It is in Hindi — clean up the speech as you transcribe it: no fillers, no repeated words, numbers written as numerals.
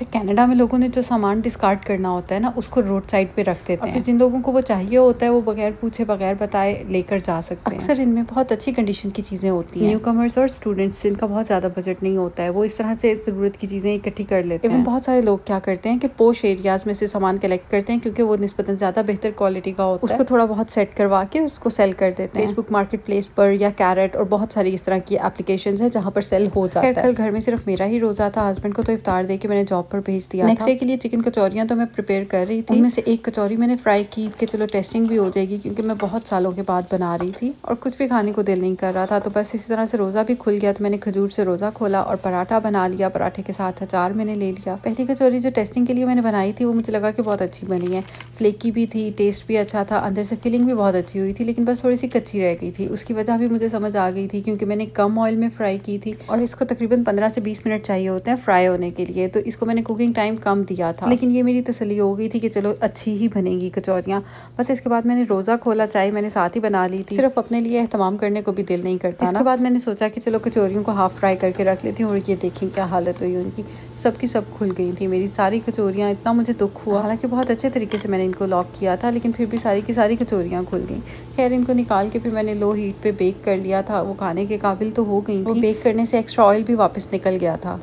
अच्छा, कनाडा में लोगों ने जो सामान डिस्कार्ड करना होता है ना, उसको रोड साइड पे रख देते हैं। जिन लोगों को वो चाहिए होता है वो बगैर पूछे बगैर बताए लेकर जा सकते हैं। अक्सर इनमें बहुत अच्छी कंडीशन की चीज़ें होती हैं। न्यू कमर्स और स्टूडेंट्स जिनका बहुत ज़्यादा बजट नहीं होता है, वो इस तरह से ज़रूरत की चीज़ें इकट्ठी कर लेते हैं। बहुत सारे लोग क्या करते हैं कि पोश एरियाज में से सामान कलेक्ट करते हैं, क्योंकि वो निस्बतन ज़्यादा बेहतर क्वालिटी का होता है। उसको थोड़ा बहुत सेट करवा के उसको सेल कर देते हैं फेसबुक मार्केट प्लेस पर या कैरेट, और बहुत सारी इस तरह की एप्लीकेशन है जहाँ पर सेल हो जाता है। कल घर में सिर्फ मेरा ही रोज़ा था, हस्बैंड को तो इफ्तार दे के मैंने जॉब पर भेज दिया। नेक्स्ट डे के लिए चिकन कचौरियाँ तो मैं प्रिपेयर कर रही थी। उनमें से एक कचौरी मैंने फ्राई की कि चलो टेस्टिंग भी हो जाएगी, क्योंकि मैं बहुत सालों के बाद बना रही थी और कुछ भी खाने को दिल नहीं कर रहा था। तो बस इसी तरह से रोज़ा भी खुल गया, तो मैंने खजूर से रोज़ा खोला और पराठा बना लिया। पराठे के साथ अचार मैंने ले लिया। पहली कचौरी जो टेस्टिंग के लिए मैंने बनाई थी वो मुझे लगा कि बहुत अच्छी बनी है, फ्लेकी भी थी, टेस्ट भी अच्छा था, अंदर से फिलिंग भी बहुत अच्छी हुई थी, लेकिन बस थोड़ी सी कच्ची रह गई थी। उसकी वजह भी मुझे समझ आ गई थी, क्योंकि मैंने कम ऑयल में फ्राई की थी और इसको तकरीबन 15 से 20 मिनट चाहिए होते हैं फ्राई होने के लिए, तो इसको मैंने कुकिंग टाइम कम दिया था। लेकिन ये मेरी तसल्ली हो गई थी कि चलो अच्छी ही बनेगी कचौरियाँ। बस इसके बाद मैंने रोज़ा खोला, चाय मैंने साथ ही बना ली थी, सिर्फ अपने लिए एहतमाम करने को भी दिल नहीं करता। इसके बाद मैंने सोचा कि चलो कचौरियों को हाफ फ्राई करके रख लेती हूँ, और ये देखें क्या हालत हुई उनकी, सबकी सब खुल गई थी मेरी सारी कचौरियाँ। इतना मुझे दुख हुआ, हालांकि बहुत अच्छे तरीके से मैंने इनको लॉक किया था, लेकिन फिर भी सारी की सारी कचौरियाँ खुल गई। खैर, इनको निकाल के फिर मैंने लो हीट पे बेक कर लिया था। वो खाने के काबिल तो हो गई थी, बेक करने से एक्स्ट्रा ऑयल भी वापस निकल गया था।